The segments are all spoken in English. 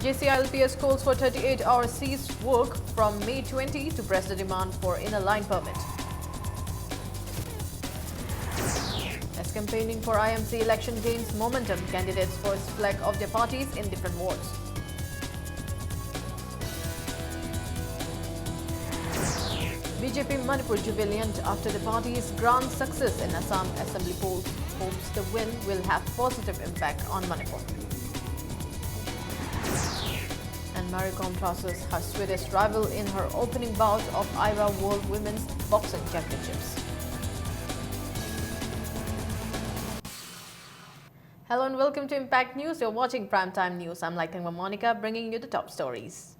JCILPS calls for 38-hour cease work from May 20 to press the demand for inner line permit. As campaigning for IMC election gains momentum, candidates first flag of their parties in different wards. BJP Manipur jubilant after the party's grand success in Assam Assembly polls, hopes the win will have positive impact on Manipur. And Mary Kom crosses her Swedish rival in her opening bout of IRA World Women's Boxing Championships. Hello and welcome to Impact News. You're watching Primetime News. I'm Laikangma Monica, bringing you the top stories.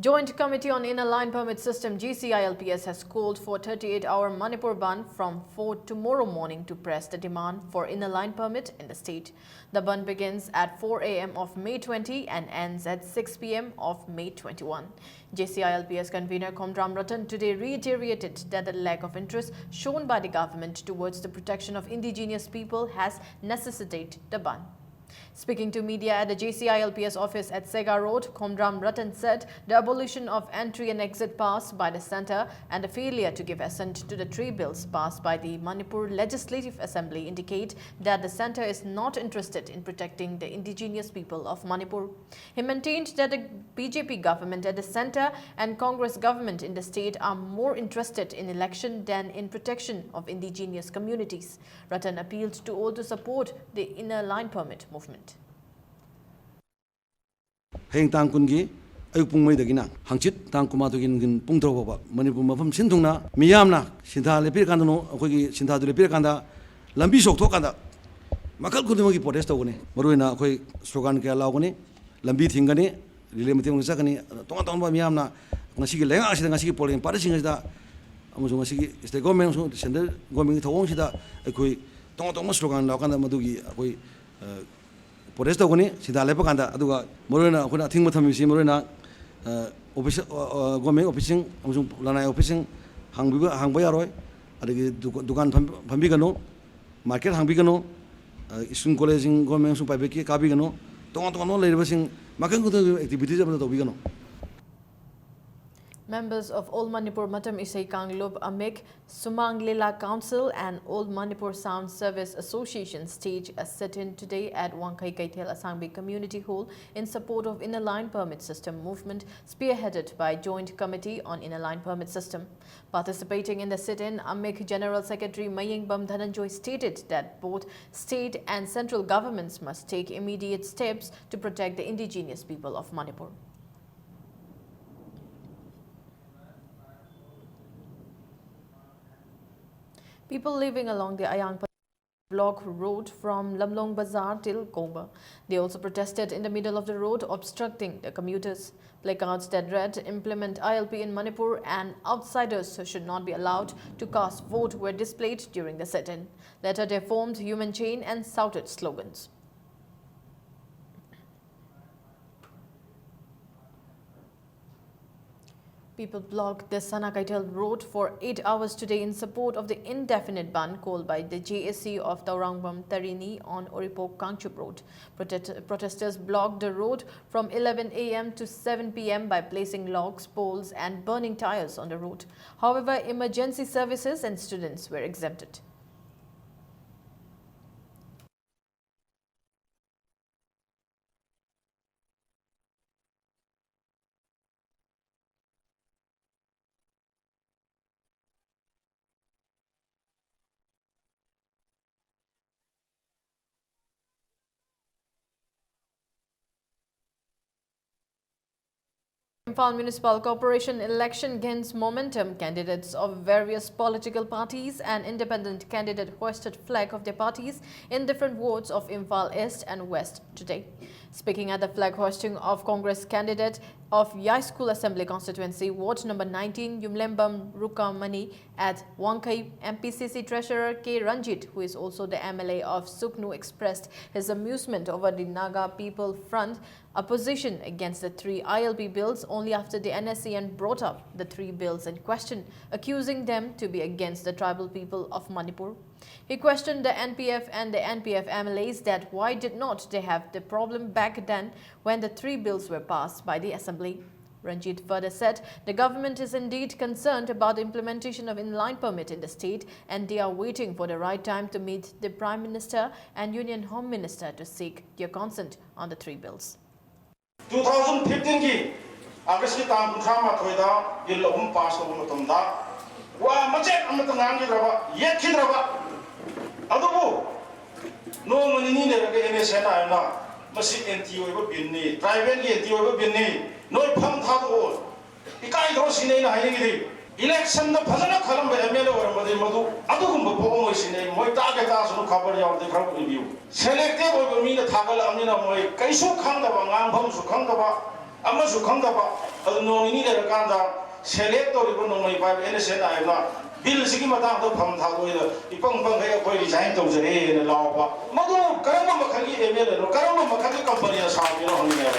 Joint Committee on Inner Line Permit System JCILPS has called for 38-hour Manipur Bandh from 4 tomorrow morning to press the demand for inner line permit in the state. The bandh begins at 4 a.m. of May 20 and ends at 6 p.m. of May 21. JCILPS convener Komdram Ratan today reiterated that the lack of interest shown by the government towards the protection of indigenous people has necessitated the bandh. Speaking to media at the JCILPS office at Sega Road, Komdram Ratan said the abolition of entry and exit pass by the centre and the failure to give assent to the three bills passed by the Manipur Legislative Assembly indicate that the centre is not interested in protecting the indigenous people of Manipur. He maintained that the BJP government at the centre and Congress government in the state are more interested in election than in protection of indigenous communities. Ratan appealed to all to support the inner line permit movement. Heng tang kun gi ayuk pung mai dagina hangchit tang kuma dagin gin pung tro ba Manipur mafam sindungna miyamna sintha lepir kandano akoi sintha du lepir kanda lambi sok thok kanda makal kudum gi protest tawne maruina akoi slogan ke lawgani lambi thingani rile matim sakani tong tong ba miyamna ngasi gi lenga asida ngasi gi polling party singa da amuso ngasi gi state government so center government thawong sida akoi tong tong slogan lawkanda madugi akoi protest tawgani sida lepa kanda aduga morena khuna thingma thamisi morena office government officing amsung lanai officing hangba yaroi adagi dukan phambi gano market hangbi gano school college government su paibe ki kabi gano tong tong no leirba sing makan ku activities abna tobi gano. Members of Old Manipur Matam Isai Kanglub Amik, Sumang Lila Council and Old Manipur Sound Service Association stage a sit-in today at Wangkai Kaithel Asangbi Community Hall in support of Inner Line Permit System movement spearheaded by Joint Committee on Inner Line Permit System. Participating in the sit-in, Amik General Secretary Maying Bam Dhananjoy stated that both state and central governments must take immediate steps to protect the indigenous people of Manipur. People living along the Ayang Block road from Lamlong Bazaar till Kongba. They also protested in the middle of the road, obstructing the commuters. Placards that read, "Implement ILP in Manipur" and "Outsiders should not be allowed to cast vote" were displayed during the sit-in. Later they formed human chain and shouted slogans. People blocked the Sanakaitel road for 8 hours today in support of the indefinite ban called by the JSC of Taurangbam Tarini on Oripok Kangchup Road. Protesters blocked the road from 11 a.m. to 7 p.m. by placing logs, poles and burning tires on the road. However, emergency services and students were exempted. Imphal Municipal Corporation election gains momentum. Candidates of various political parties and independent candidate hoisted flag of their parties in different wards of Imphal East and West today. Speaking at the flag hoisting of Congress candidate of Yai School Assembly constituency, Ward number 19, Yumlembam Rukamani at Wangkai, MPCC Treasurer K. Ranjit, who is also the MLA of Suknu, expressed his amusement over the Naga People Front opposition against the 3 ILP bills only after the NSCN brought up the 3 bills in question, accusing them to be against the tribal people of Manipur. He questioned the NPF and the NPF MLAs that why did not they have the problem back then when the 3 bills were passed by the Assembly. Ranjit further said the government is indeed concerned about the implementation of inline permit in the state and they are waiting for the right time to meet the Prime Minister and Union Home Minister to seek their consent on the 3 bills. 2015 ki August ki tam kunthra ma thoida bill ahum pass ko matamda wa majet amat ngang raba yet khid raba adubu no manini ne ga NSN ayna masi NTO ba bin ni private ki NTO ba bin ni noi pham tha do ikai do sine na hayi gi election da phajana khalam ba MLA or made madu adugum ba bo moi sine moi ta ga ta sunu khabar yaw de khar review selective or mi na thagal amni na moi kaisu khang da ba ngang pham su khang da ba ama su khang da ba adu no ni ne ra kan da select to ri no moi ba NSN ayna bill sigi matang do pham tha do ida ipang pang ga koi resign to jare ne law ba madu karam ma khali MLA ro karam ma khali company na sa mi ro ni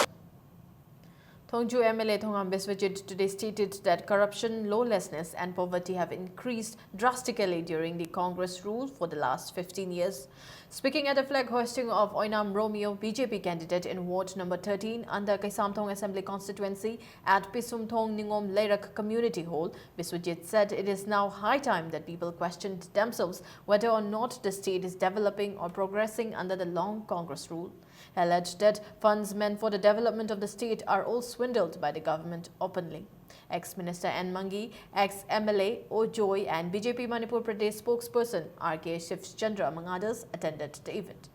Thongju MLA Thongam Biswajit today stated that corruption, lawlessness and poverty have increased drastically during the Congress rule for the last 15 years. Speaking at the flag hoisting of Oinam Romeo, BJP candidate in Ward number 13 under Kaisamthong Assembly constituency at Pisumthong Ningom Leirak Community Hall, Biswajit said it is now high time that people questioned themselves whether or not the state is developing or progressing under the long Congress rule. He alleged that funds meant for the development of the state are all swindled by the government openly. Ex-Minister N. Mangi, ex-MLA O. Joy and BJP Manipur Pradesh spokesperson R.K. Shivchandra among others attended the event.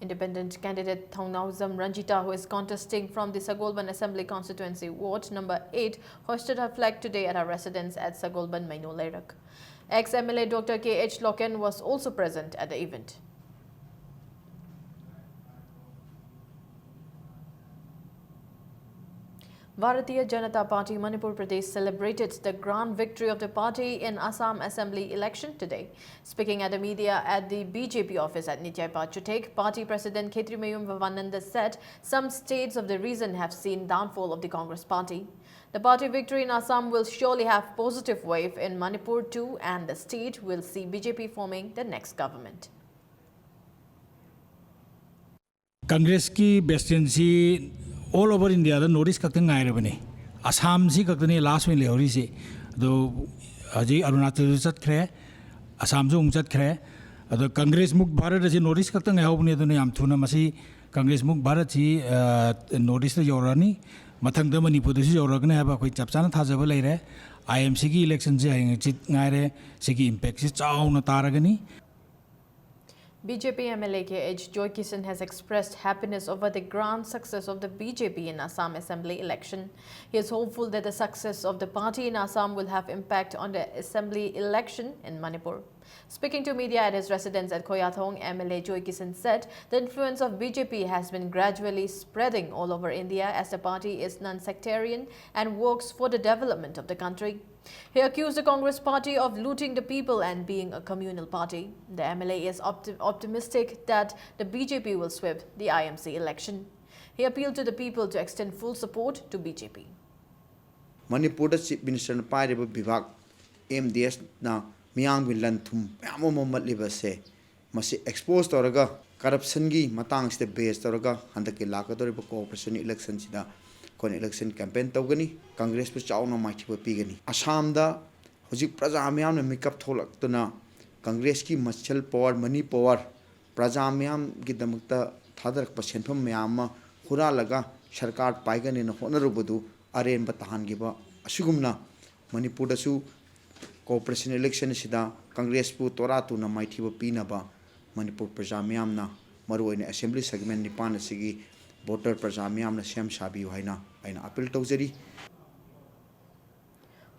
Independent candidate Thongnauzam Ranjita, who is contesting from the Sagolban Assembly constituency Ward number 8, hoisted her flag today at her residence at Sagolban, Maino Leirak. Ex-MLA Dr. K.H. Loken was also present at the event. Bharatiya Janata Party Manipur Pradesh celebrated the grand victory of the party in Assam Assembly election today. Speaking at the media at the BJP office at Nityai Chutek, party president Khetrimayum Vivananda said some states of the region have seen downfall of the Congress party. The party victory in Assam will surely have positive wave in Manipur too, and the state will see BJP forming the next government. Congress ki presidency all over India the notice kakta ngai rabani Assam si kakta ni last win leori si do aji Arunachal chat khre Assam jo chat khre ado Congress Mukh Bharat si notice kakta ngai hobni do yam thuna masi Congress Mukh Bharat si notice to yorani mathang da Manipur si yoragna haba koi chapchana thajaba leire IMC ki election si hayeng chit ngai re sigi impact si chauna taragani. BJP MLA K.H. Joy Kisan has expressed happiness over the grand success of the BJP in Assam Assembly election. He is hopeful that the success of the party in Assam will have impact on the Assembly election in Manipur. Speaking to media at his residence at Koyathong, MLA Joy Kisan said the influence of BJP has been gradually spreading all over India as the party is non-sectarian and works for the development of the country. He accused the Congress party of looting the people and being a communal party. The MLA is optimistic that the BJP will sweep the IMC election. He appealed to the people to extend full support to BJP. Manipur Chief Minister Paireba Bivak MDS na miyang bilan thum yamo momat libase masi expose toraga corruption gi matang ste base toraga handaki lakatori cooperation election sida kon election campaign tawgani Congress pu chawna maithiba pigani Assam da hojik praja miyam na makeup tholak tuna Congress ki machal power money power praja miyam gi damakta thadarak pasenpham miyam hura laga sarkar paigani na honarubudu aren batahan giba asugumna Manipur da su cooperation election sida Congress pu tora tu na maithiba pinaba Manipur praja miyam na maruoine assembly segment nipan sigi voter praja miyam na sem sabi haina aina appeal tawjari.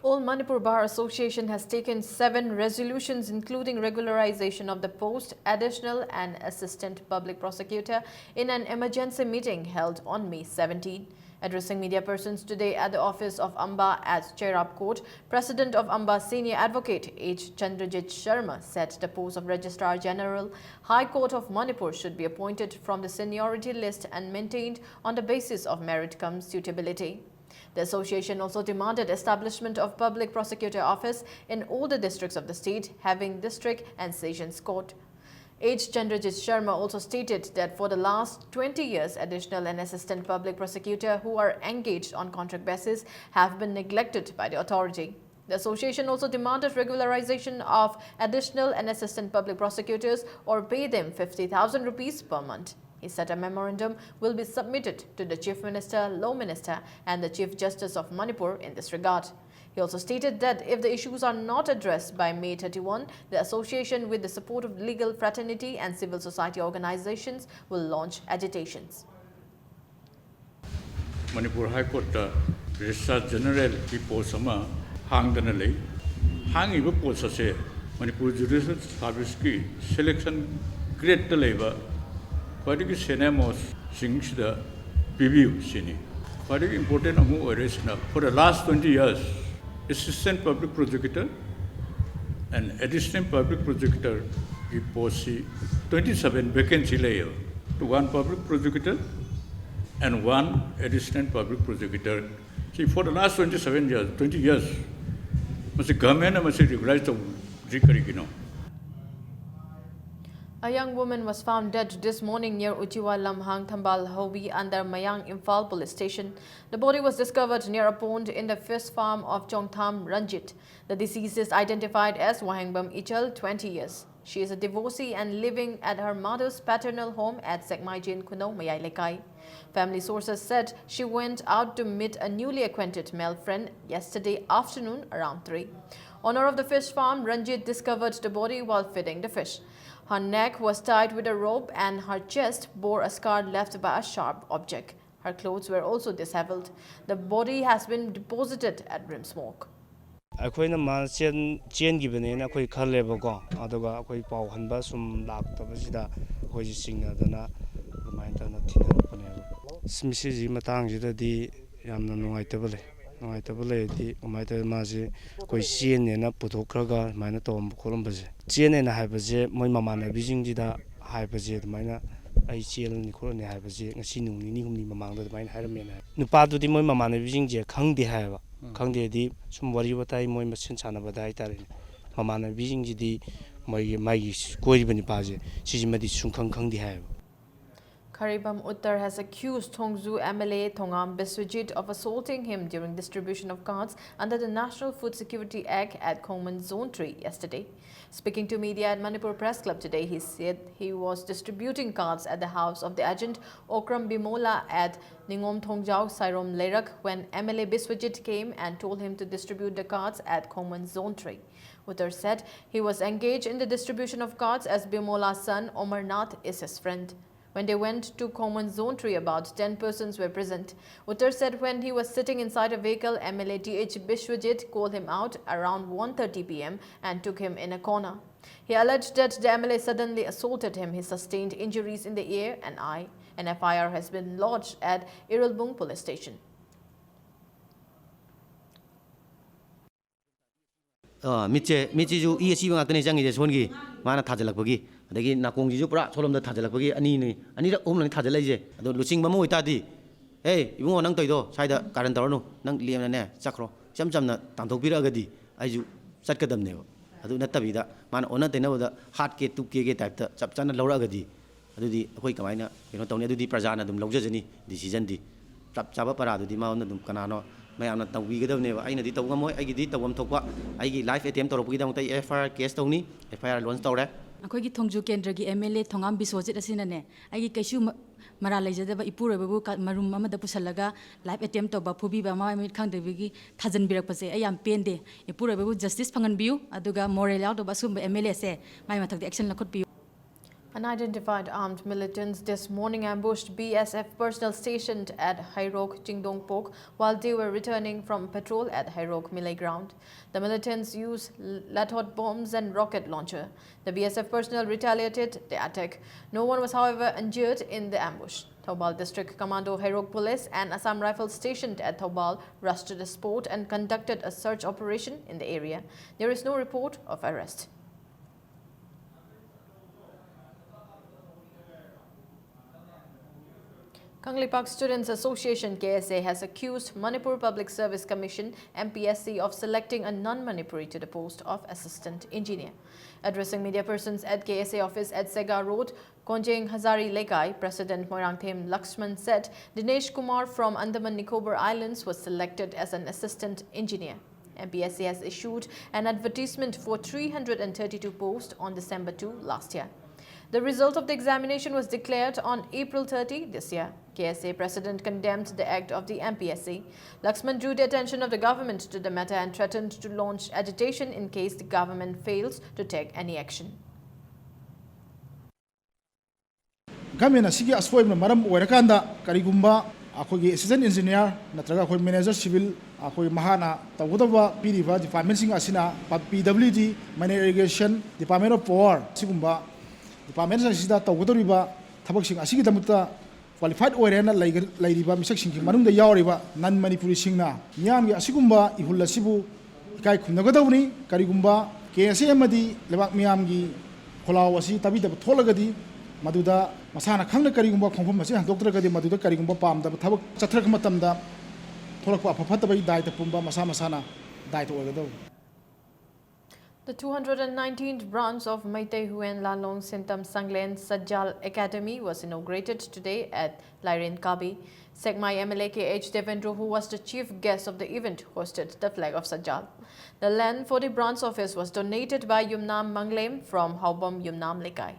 All Manipur Bar Association has taken 7 resolutions including regularization of the post, additional and assistant public prosecutor in an emergency meeting held on May 17. Addressing media persons today at the office of Amba at Cherab Court, President of Amba Senior Advocate H. Chandrajit Sharma said the post of Registrar General, High Court of Manipur should be appointed from the seniority list and maintained on the basis of merit cum suitability. The association also demanded establishment of public prosecutor office in all the districts of the state, having district and sessions court. H. Chandrajit Sharma also stated that for the last 20 years, additional and assistant public prosecutor who are engaged on contract basis have been neglected by the authority. The association also demanded regularization of additional and assistant public prosecutors or pay them 50,000 rupees per month. He said a memorandum will be submitted to the Chief Minister, Law Minister and the Chief Justice of Manipur in this regard. He also stated that if the issues are not addressed by May 31, the association, with the support of legal fraternity and civil society organizations, will launch agitations. Manipur High Court Registrar General की post अमा हांगदना ले हांगिबा post असे Manipur Judicial Service की selection grade लेबा ख्वाइदगी सेनेमोस सिंगसिदा PBU सिनी ख्वाइदगी important Amu ओरेसना for the last 20 years assistant public prosecutor and assistant public prosecutor की post 27 vacancy ले to one public prosecutor and one assistant public prosecutor. See, for the last 27 years, 20 years, the government must regularize the Zikarigino. A young woman was found dead this morning near Uchiwa Lamhang Thambal Hobi under Mayang Imphal police station. The body was discovered near a pond in the fish farm of Chongtham Ranjit. The deceased is identified as Wahangbam Ichal, 20 years. She is a divorcee and living at her mother's paternal home at Sekmaijin Kuno, Mayai Lekai. Family sources said she went out to meet a newly acquainted male friend yesterday afternoon around 3. Owner of the fish farm, Ranjit, discovered the body while feeding the fish. Her neck was tied with a rope and her chest bore a scar left by a sharp object. Her clothes were also disheveled. The body has been deposited at Brimsmoke. ꯑꯩꯈꯣꯏꯅ ꯃꯥ ꯆꯦꯟꯈꯤꯕꯅꯦꯅ ꯑꯩꯈꯣꯏ ꯈꯜꯂꯦꯕꯀꯣ ꯑꯗꯨꯒ ꯑꯩꯈꯣꯏ ꯄꯥꯎ ꯍꯟꯕ ꯁꯨꯝ ꯂꯥꯛꯇꯕꯁꯤꯗ ꯑꯩꯈꯣꯏꯁꯤ ꯆꯤꯡꯅꯗꯅ ꯑꯗꯨꯃꯥꯏꯅ ꯇꯧꯅ ꯊꯤꯅꯔꯛꯄꯅꯦꯕ ꯃꯁꯤꯒꯤ ꯃꯇꯥꯡꯁꯤꯗꯗꯤ ꯌꯥꯝꯅ ꯅꯨꯡꯉꯥꯏꯇꯕ ꯂꯩꯔꯗꯤ ꯀꯃꯥꯏꯅ ꯇꯧꯋꯤ ꯃꯥꯁꯤ ꯑꯩꯈꯣꯏ ꯆꯦꯟꯅꯦꯅ ꯄꯨꯊꯣꯛꯈ꯭ꯔꯒ ꯑꯗꯨꯃꯥꯏꯅ ꯇꯧꯔꯝꯕ ꯈꯣꯠꯂꯝꯕꯁꯦ ꯆꯦꯟꯅꯦꯅ ꯍꯥꯏꯕꯁꯦ ꯃꯣꯏ ꯃꯃꯥꯟꯅꯕꯤꯁꯤꯡꯁꯤꯗ ꯍꯥꯏꯕꯁꯦ ꯑꯗꯨꯃꯥꯏꯅ ꯑꯩ ꯆꯦꯜꯂꯅꯤ ꯈꯣꯠꯂꯅꯤ ꯍꯥꯏꯕꯁꯦ ꯉꯁꯤ ꯅꯨꯃꯤꯠ ꯅꯤꯅꯤ ꯍꯨꯝꯅꯤ ꯃꯃꯥꯡꯗ ꯑꯗꯨꯃꯥꯏꯅ ꯍꯥꯏꯔꯝꯃꯦꯅ ꯍꯥꯏ ꯅꯨꯄꯥꯗꯨꯗꯤ ꯃꯣꯏ ꯃꯃꯥꯟꯅꯕꯤꯁꯤꯡꯁꯦ ꯈꯪꯗꯦ ꯍꯥꯏꯌꯦꯕ ꯈꯪꯗꯦꯗꯤ ꯁꯨꯝ ꯋꯥꯔꯤ ꯋꯥꯇꯥꯏ ꯃꯣꯏ ꯃꯁꯦꯟ ꯁꯥꯟꯅꯕꯗ ꯍꯥꯏꯇꯥꯔꯦꯅꯦ ꯃꯃꯥꯟꯅꯕꯤꯁꯤꯡꯁꯤꯗꯤ ꯃꯣꯏꯒꯤ ꯀꯣꯏꯔꯤꯕ ꯅꯨꯄꯥꯁꯦ ꯁꯤꯁꯤꯃꯗꯤ ꯁꯨꯡꯈꯪ ꯈꯪꯗꯦ ꯍꯥꯏꯌꯦꯕ Karibam Uttar has accused Thongzu MLA Thongam Biswajit of assaulting him during distribution of cards under the National Food Security Act at Khongman Zone 3 yesterday. Speaking to media at Manipur Press Club today, he said he was distributing cards at the house of the agent Okram Bimola at Ningom Thongjau Sairom Lerak when MLA Biswajit came and told him to distribute the cards at Khongman Zone 3. Uttar said he was engaged in the distribution of cards as Bimola's son Omar Nath is his friend. When they went to Common Zone 3, about 10 persons were present. Uttar said when he was sitting inside a vehicle, MLA TH Biswajit called him out around 1:30 p.m. and took him in a corner. He alleged that the MLA suddenly assaulted him. He sustained injuries in the ear and eye. An FIR has been lodged at Irulbung police station. 미치주 이 시방 같은 장이제 손기 많아 타질락버기 어디 나공지주 뿌라 소름도 타질락버기 아니라 옴랑 타질라이제 너 루싱 마모 있다디 에이 이봉어 năng 떠이도 사이다 가른 떨어노 능 리엠나네 짝크로 점점나 당독비라가디 아이주 satgadamneyo adu nattabida mana ona tenabada heart ke tuke ke type ta chapchana lauragadi adudi akoi kamaina keno tawni adudi prajana dum laujajani decision di chapa para adudi ma ona dum kanano mayamna tawbigadabneba aina di tawgamoi aigi di tawam thokwa aigi live attempt toropgi dang tai FIR case tawni FIR launch tawre ꯑꯩꯈꯣꯏꯒꯤ ꯊꯣꯡꯖꯨ ꯀꯦꯟꯗ꯭ꯔꯒꯤ MLA ꯊꯣꯡꯉꯥꯝ ꯕꯤꯁꯣꯖꯤꯠ ꯑꯁꯤꯅꯅꯦ ꯑꯩꯒꯤ ꯀꯩꯁꯨ ꯃꯔꯥ ꯂꯩꯖꯗꯕ ꯏꯄꯨꯔꯣꯏꯕꯕꯨ ꯃꯔꯨꯝ ꯑꯃꯗ ꯄꯨꯁꯜꯂꯒ life attempt ꯇꯧꯕ ꯐꯨꯕꯤꯕ ꯃꯃꯥꯏ ꯃꯃꯤꯠ ꯈꯪꯗꯕꯒꯤ ꯊꯥꯖꯟꯕꯤꯔꯛꯄꯁꯦ ꯑꯩ ꯌꯥꯝ ꯄꯦꯟꯗꯦ ꯏꯄꯨꯔꯣꯏꯕꯕꯨ ꯖꯁꯇꯤꯁ ꯐꯪꯍꯟꯕꯤꯌꯨ ꯑꯗꯨꯒ ꯃꯣꯔꯦꯜ ꯌꯥꯎꯗꯕ ꯑꯁꯤꯒꯨꯝꯕ MLA ꯁꯦ ꯃꯥꯏ ꯃꯊꯛꯇ action ꯂꯧꯈꯠꯄꯤꯌꯨ. Unidentified armed militants this morning ambushed BSF personnel stationed at Hairok Jingdongpok while they were returning from patrol at Hairok Milay ground. The militants used lathot bombs and rocket launcher. The BSF personnel retaliated the attack. No one was, however, injured in the ambush. Thoubal District Commando Herok Police and Assam Rifles stationed at Thoubal rushed to the spot and conducted a search operation in the area. There is no report of arrest. Kanglipak Students Association KSA has accused Manipur Public Service Commission MPSC of selecting a non-Manipuri to the post of Assistant Engineer. Addressing media persons at KSA office at Sega Road, Konjeng Hazari Lekai, President Moirangthem Lakshman said Dinesh Kumar from Andaman Nicobar Islands was selected as an Assistant Engineer. MPSC has issued an advertisement for 332 posts on December 2 last year. The result of the examination was declared on April 30 this year. KSA President condemned the act of the MPSC. Lakshman drew the attention of the government to the matter and threatened to launch agitation in case the government fails to take any action. Government asigi asfoim maram oirakanda karigumba akogi assistant engineer natraga akoi manager civil akoi mahana tawudaba piriba department sing asina PWD mine irrigation department of power sigumba department asida tawudoriba thabak sing asigi damuta qualified oirena lairiba misak sing manungda yawriba non manipuri singna miyam gi asigumba ihul asibu ikai khunnagadawni karigumba KSA amadi lebak miyam gi kholaw asi tabida tholagadi Maduda masana khangna karigumba khongpham masi handoktragadi maduda karigumba pamda thabak chathrak matamda tholakpa aphafatbai daita pumba masana daita ogadaw. The 219th branch of Meitei Huen Lalong Sintam Sanglen Sajjal Academy was inaugurated today at Lairin Kabi. Sekmai MLA KH Devendra, who was the chief guest of the event, hosted the flag of Sajjal. The land for the branch office was donated by Yumnam Manglem from Haubam Yumnam Lekai.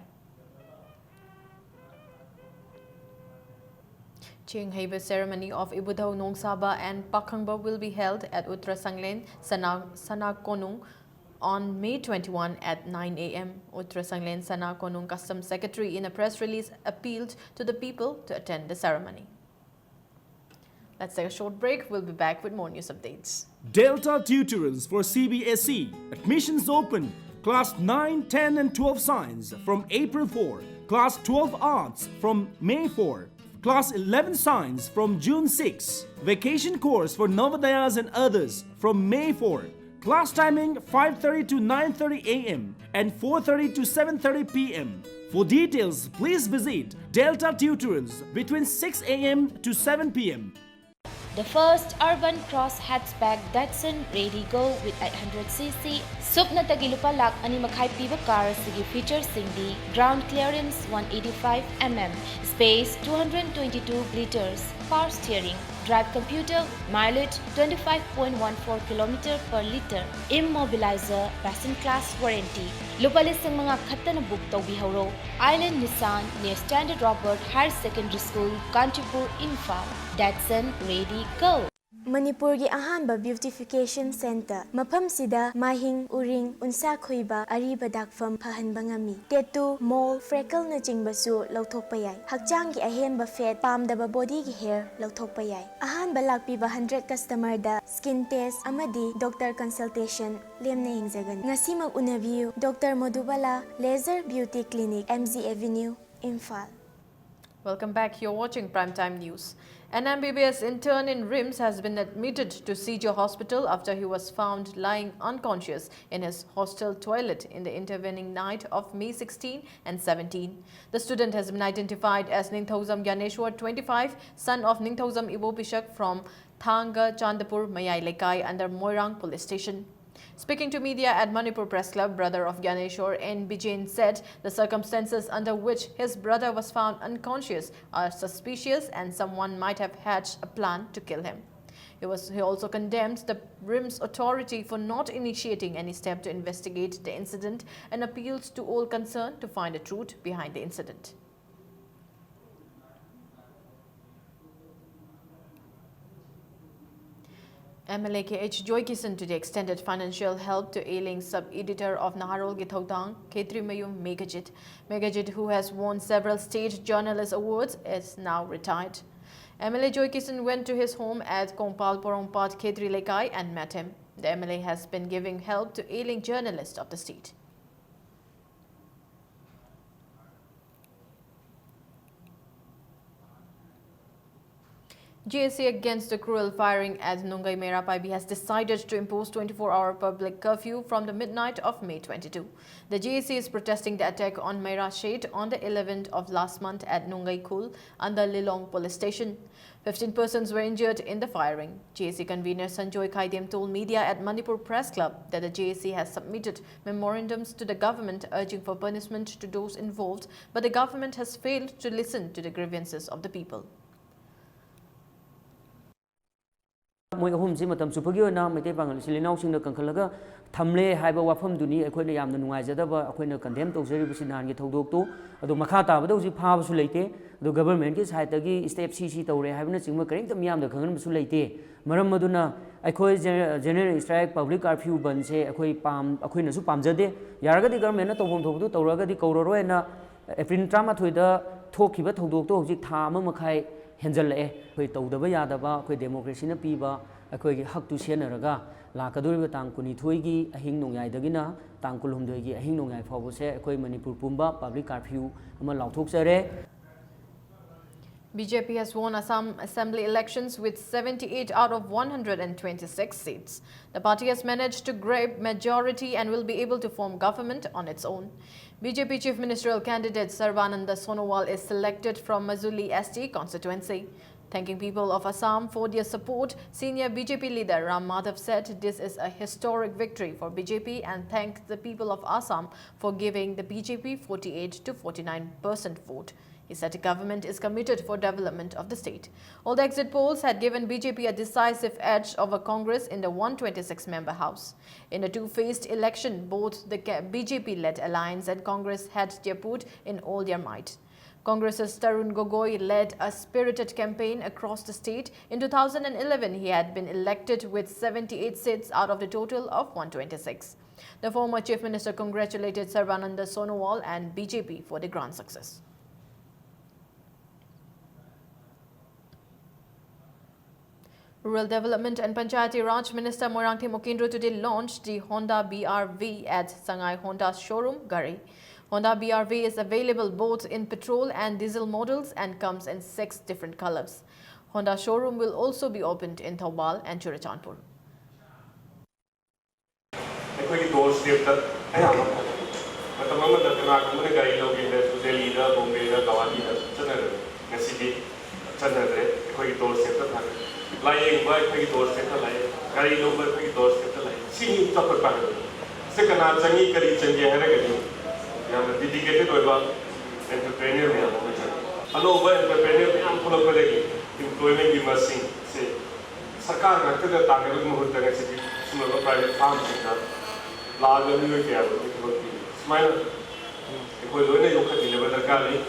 Ching Heiba ceremony of Ibudhau Nongsaba and Pakhangba will be held at Uttra Sanglen Sana Konung on May 21 at 9 a.m. Uttra Sanglen Sana Konung Customs Secretary in a press release appealed to the people to attend the ceremony. Let's take a short break. We'll be back with more news updates. Delta Tutorals for CBSE. Admissions open. Class 9, 10 and 12 Science from April 4. Class 12 Arts from May 4. Class 11 Science from June 6. Vacation course for Navodayas and others from May 4. Class timing 5:30 to 9:30 a.m. and 4:30 to 7:30 p.m. For details, please visit Delta Tutorals between 6 a.m. to 7 p.m. The first urban cross hatchback Datsun Ready Go with 800cc Supna Tagilupa Lak Animakai Piba car Sigi features Sindi ground clearance 185 mm, space 222 liters, power steering, drive computer, mileage 25.14 km per liter, immobilizer, passenger class warranty. Lupalisang mga kata na book to biharo. Island Nissan near Standard Robert Higher Secondary School, Kanchipur, Imphal. Datsun Ready Go. Manipurgi ahanba beautification center mafam sida mahing uring unsa khoiba ariba dakfam phahanba ngami tattoo mole freckle na chingbasu lauthokpa yai hakchanggi ahemba fat pamdaba body gi hair lauthokpa yai ahanba lakpiba 100 customer da skin test amadi doctor consultation lemna yingzagan ngasimag unabiu Dr. Madhubala Laser Beauty Clinic, MZ Avenue, Imphal. Welcome back. You're watching Primetime News. An MBBS intern in RIMS has been admitted to Sejo Hospital after he was found lying unconscious in his hostel toilet in the intervening night of May 16 and 17. The student has been identified as Ningthausam Gyaneshwar, 25, son of Ningthausam Ibo Bishak from Thanga Chandapur Mayai Lekai under Moirang Police Station. Speaking to media at Manipur Press Club, brother of Gyaneshwar N. Bijain said the circumstances under which his brother was found unconscious are suspicious and someone might have hatched a plan to kill him. He also condemned the RIMS authority for not initiating any step to investigate the incident and appealed to all concerned to find the truth behind the incident. MLA KH Joy Kisan today extended financial help to ailing sub-editor of Naharol Githaudang, Khetri Mayum Megajit. Megajit, who has won several state journalist awards, is now retired. MLA Joy Kisan went to his home at Kongpal Porongpat, Khetri Lekai and met him. The MLA has been giving help to ailing journalists of the state. GSC against the cruel firing at Nungai Mera Paibi has decided to impose 24-hour public curfew from the midnight of May 22. The GSC is protesting the attack on Mera Shade on the 11th of last month at Nungai Khul under Lilong police station. 15 persons were injured in the firing. GSC convener Sanjoy Khaidem told media at Manipur Press Club that the GSC has submitted memorandums to the government urging for punishment to those involved, but the government has failed to listen to the grievances of the people. Moi ahum si matam supagi na mete pangal silinau sing na kangkalaga thamle haiba wafam duni akhoi yamna nungai jadaba akhoi condemn tawjari busi nan gi thodok to adu makha ta bada usi pha basu leite adu government ki side gi step cc tawre haibna chingma karing tam yam da khangan basu leite maram maduna akhoi general strike public curfew ban se akhoi akhoi na su pamjade yaraga di government na tawbom thobu tawraga di kauroroi na April 13 da thokiba thodok to hojik tha ama makhai Henzel koi tawdaba yadaba koi democracy na piba koi hak tu senaraga lakaduriba tang kuni thoigi ahing nongyai dagina tang kulhumdoi gi ahing nongyai phawbose koi Manipur pumba public curfew ama lauthokjare. BJP has won Assam Assembly elections with 78 out of 126 seats. The party has managed to grab majority and will be able to form government on its own. BJP Chief Ministerial candidate Sarvananda Sonowal is selected from Majuli ST constituency. Thanking people of Assam for their support, senior BJP leader Ram Madhav said this is a historic victory for BJP and thanked the people of Assam for giving the BJP 48 to 49% vote. He said the government is committed for development of the state. All the exit polls had given BJP a decisive edge over Congress in the 126-member House. In the two-phased election, both the BJP-led alliance and Congress had their put in all their might. Congress's Tarun Gogoi led a spirited campaign across the state. In 2011, he had been elected with 78 seats out of the total of 126. The former Chief Minister congratulated Sarvananda Sonowal and BJP for the grand success. Rural Development and Panchayati Raj Minister Moirangthem Mokindro today launched the Honda BRV at Sangai Honda showroom, Gari. Honda BRV is available both in petrol and diesel models and comes in 6 different colors. Honda showroom will also be opened in Thawbal and Churachandpur. Lying by Pagos Satellite, Gary Lober Pagos Satellite, singing Topper Pagan. Second, Changi Kari Changi Haragani, you have a dedicated over entrepreneur. Hello, entrepreneur, I'm full of colleague, employment you must sing, say. Sakar, to the Tangan Muhutan City, small private farms, larger New York, smile. It was only look at the Galley.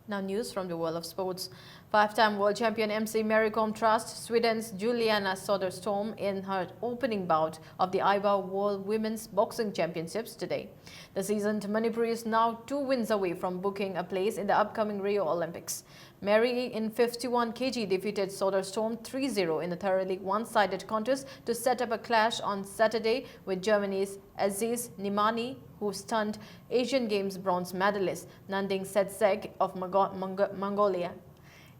Now news from the world of sports. 5-time world champion MC Mary Kom trusts Sweden's Juliana Soderstrom in her opening bout of the IBA World Women's Boxing Championships today. The seasoned Manipuri is now 2 wins away from booking a place in the upcoming Rio Olympics. Mary in 51 kg defeated Soderstrom 3-0 in a thoroughly one-sided contest to set up a clash on Saturday with Germany's Aziz Nimani, who stunned Asian Games bronze medalist Nanding Setseg of Mongolia.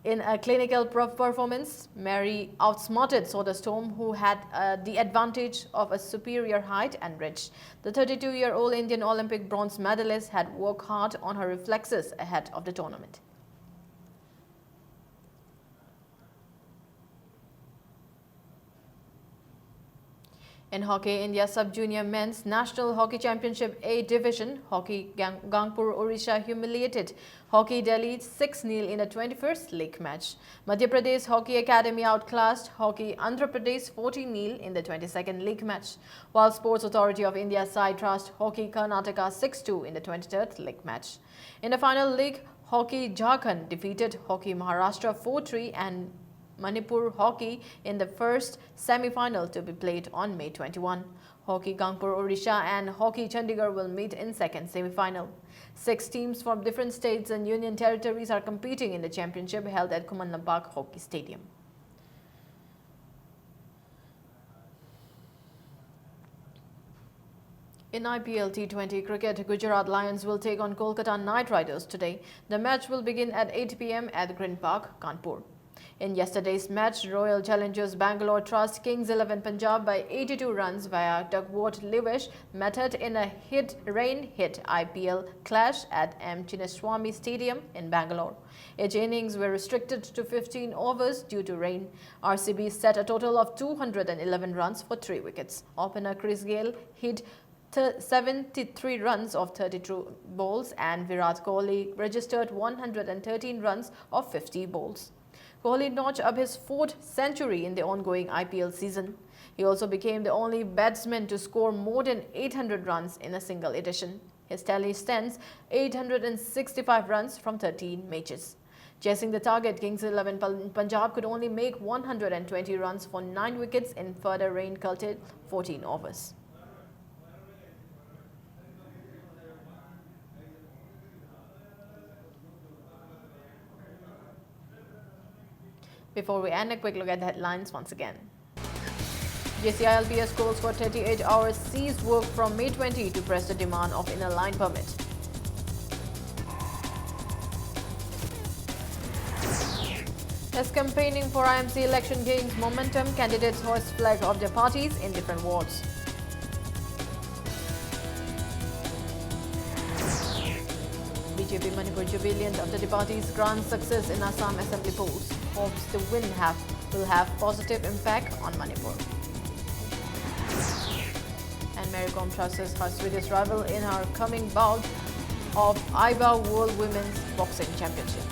In a clinical performance, Mary outsmarted Soderstrom, who had the advantage of a superior height and reach. The 32-year-old Indian Olympic bronze medalist had worked hard on her reflexes ahead of the tournament. In hockey, India Sub-Junior Men's National Hockey Championship A Division, Hockey Gangpur Odisha humiliated Hockey Delhi 6-0 in a 21st league match. Madhya Pradesh Hockey Academy outclassed Hockey Andhra Pradesh 14-0 in the 22nd league match, while Sports Authority of India side thrashed Hockey Karnataka 6-2 in the 23rd league match. In the final league, Hockey Jharkhand defeated Hockey Maharashtra 4-3 and Manipur Hockey in the first semi-final to be played on May 21. Hockey Gangpur Odisha and Hockey Chandigarh will meet in second semi-final. 6 teams from different states and union territories are competing in the championship held at Kuman Lampak Hockey Stadium. In IPL T20 cricket, Gujarat Lions will take on Kolkata Knight Riders today. The match will begin at 8 p.m. at Green Park, Kanpur. In yesterday's match, Royal Challengers Bangalore trussed Kings 11 Punjab by 82 runs via Duckworth Lewis method in a rain-hit IPL clash at M. Chinnaswamy Stadium in Bangalore. Each innings were restricted to 15 overs due to rain. RCB set a total of 211 runs for 3 wickets. Opener Chris Gayle hit 73 runs of 32 balls and Virat Kohli registered 113 runs of 50 balls. Kohli notched up his 4th century in the ongoing IPL season. He also became the only batsman to score more than 800 runs in a single edition. His tally stands 865 runs from 13 matches. Chasing the target, Kings 11 Punjab could only make 120 runs for 9 wickets in further rain-pelted 14 overs. Before we end, a quick look at the headlines once again. JCILPS calls for 38 hours cease work from May 20 to press the demand of inner line permit. As campaigning for IMC election gains momentum, candidates hoist flag of their parties in different wards. BJP Manipur jubilant after the party's grand success in Assam Assembly polls. Hopes the win will have positive impact on Manipur. And Mary Kom trusts her Swedish rival in her coming bout of IBA World Women's Boxing Championship.